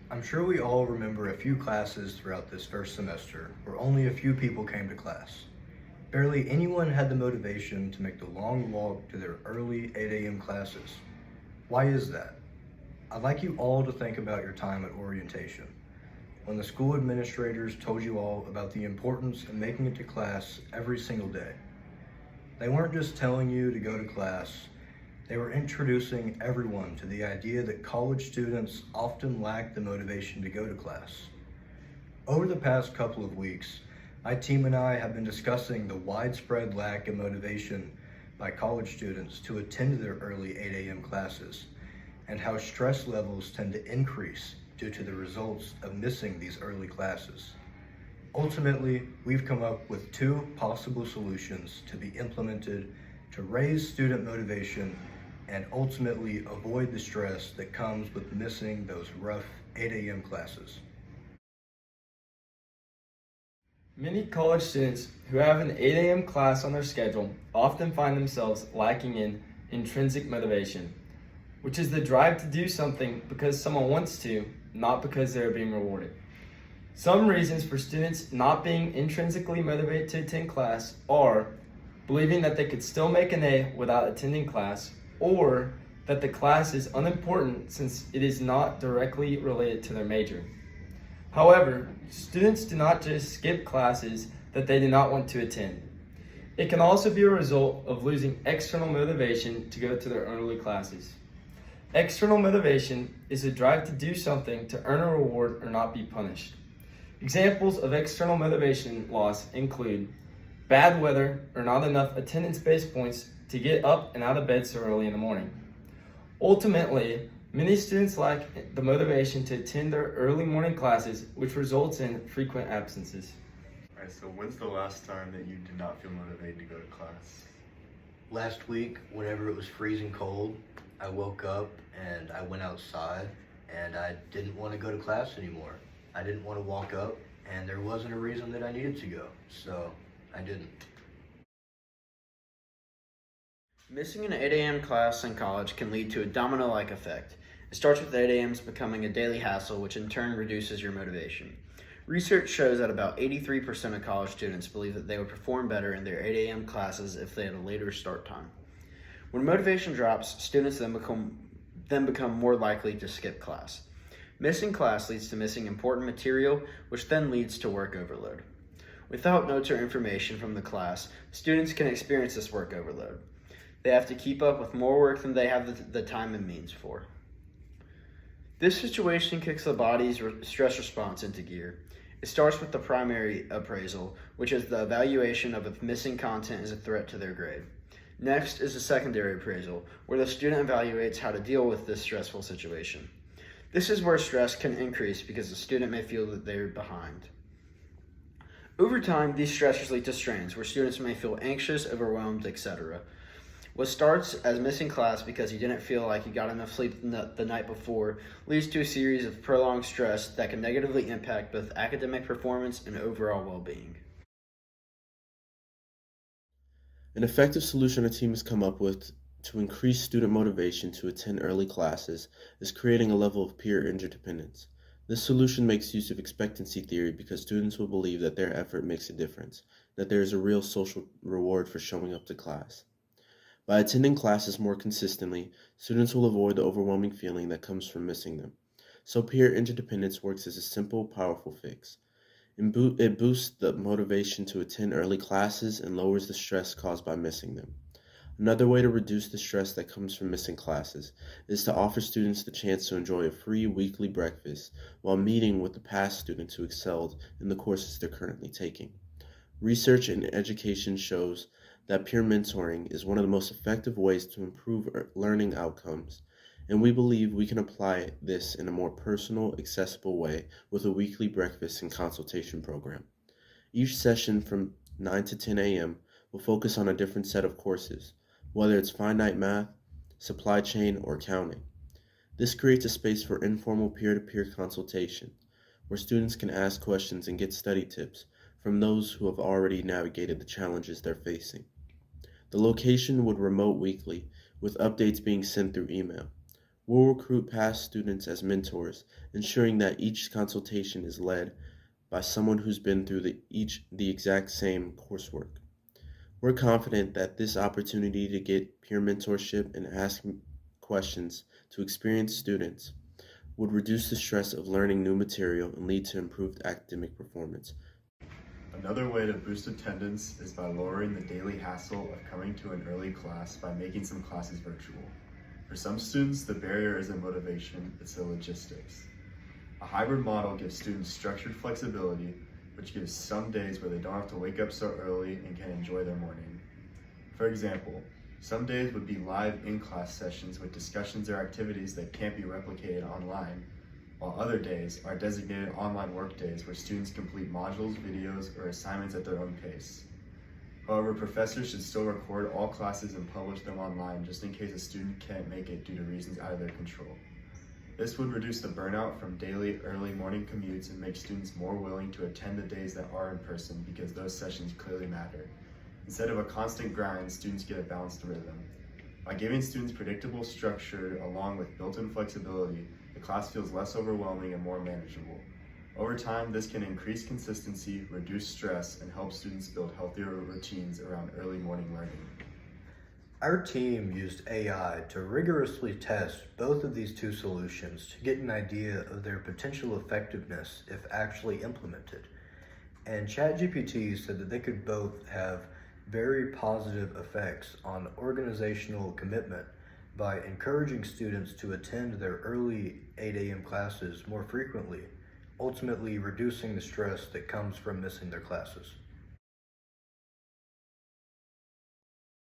I'm sure we all remember a few classes throughout this first semester where only a few people came to class. Barely anyone had the motivation to make the long walk to their early 8 a.m. classes. Why is that? I'd like you all to think about your time at orientation, when the school administrators told you all about the importance of making it to class every single day. They weren't just telling you to go to class, they were introducing everyone to the idea that college students often lack the motivation to go to class. Over the past couple of weeks, my team and I have been discussing the widespread lack of motivation by college students to attend their early 8 a.m. classes, and how stress levels tend to increase due to the results of missing these early classes. Ultimately, we've come up with two possible solutions to be implemented to raise student motivation and ultimately avoid the stress that comes with missing those rough 8 a.m. classes. Many college students who have an 8 a.m. class on their schedule often find themselves lacking in intrinsic motivation, which is the drive to do something because someone wants to, not because they are being rewarded. Some reasons for students not being intrinsically motivated to attend class are believing that they could still make an A without attending class, or that the class is unimportant since it is not directly related to their major. However, students do not just skip classes that they do not want to attend. It can also be a result of losing external motivation to go to their early classes. External motivation is a drive to do something to earn a reward or not be punished. Examples of external motivation loss include bad weather or not enough attendance-based points to get up and out of bed so early in the morning. Ultimately, many students lack the motivation to attend their early morning classes, which results in frequent absences. Alright, so when's the last time that you did not feel motivated to go to class? Last week, whenever it was freezing cold, I woke up and I went outside and I didn't want to go to class anymore. I didn't want to walk up and there wasn't a reason that I needed to go, so I didn't. Missing an 8 a.m. class in college can lead to a domino-like effect. It starts with 8 a.m.s becoming a daily hassle, which in turn reduces your motivation. Research shows that about 83% of college students believe that they would perform better in their 8 a.m. classes if they had a later start time. When motivation drops, students then become more likely to skip class. Missing class leads to missing important material, which then leads to work overload. Without notes or information from the class, students can experience this work overload. They have to keep up with more work than they have the time and means for. This situation kicks the body's stress response into gear. It starts with the primary appraisal, which is the evaluation of if missing content is a threat to their grade. Next is the secondary appraisal, where the student evaluates how to deal with this stressful situation. This is where stress can increase because the student may feel that they're behind. Over time, these stressors lead to strains where students may feel anxious, overwhelmed, etc. What starts as missing class because you didn't feel like you got enough sleep the night before leads to a series of prolonged stress that can negatively impact both academic performance and overall well-being. An effective solution a team has come up with to increase student motivation to attend early classes is creating a level of peer interdependence. This solution makes use of expectancy theory because students will believe that their effort makes a difference, that there is a real social reward for showing up to class. By attending classes more consistently, students will avoid the overwhelming feeling that comes from missing them. So peer interdependence works as a simple, powerful fix. It boosts the motivation to attend early classes and lowers the stress caused by missing them. Another way to reduce the stress that comes from missing classes is to offer students the chance to enjoy a free weekly breakfast while meeting with the past students who excelled in the courses they're currently taking. Research in education shows that peer mentoring is one of the most effective ways to improve learning outcomes, and we believe we can apply this in a more personal, accessible way with a weekly breakfast and consultation program. Each session from 9 to 10 a.m. will focus on a different set of courses, whether it's finite math, supply chain, or accounting. This creates a space for informal peer-to-peer consultation, where students can ask questions and get study tips from those who have already navigated the challenges they're facing. The location would remote weekly, with updates being sent through email. We'll recruit past students as mentors, ensuring that each consultation is led by someone who's been through the exact same coursework. We're confident that this opportunity to get peer mentorship and ask questions to experienced students would reduce the stress of learning new material and lead to improved academic performance. Another way to boost attendance is by lowering the daily hassle of coming to an early class by making some classes virtual. For some students, the barrier isn't motivation, it's the logistics. A hybrid model gives students structured flexibility, which gives some days where they don't have to wake up so early and can enjoy their morning. For example, some days would be live in-class sessions with discussions or activities that can't be replicated online, while other days are designated online work days where students complete modules, videos, or assignments at their own pace. However, professors should still record all classes and publish them online just in case a student can't make it due to reasons out of their control. This would reduce the burnout from daily early morning commutes and make students more willing to attend the days that are in person because those sessions clearly matter. Instead of a constant grind, students get a balanced rhythm. By giving students predictable structure along with built-in flexibility, the class feels less overwhelming and more manageable. Over time, this can increase consistency, reduce stress, and help students build healthier routines around early morning learning. Our team used AI to rigorously test both of these two solutions to get an idea of their potential effectiveness if actually implemented. And ChatGPT said that they could both have very positive effects on organizational commitment by encouraging students to attend their early 8 a.m. classes more frequently, ultimately reducing the stress that comes from missing their classes.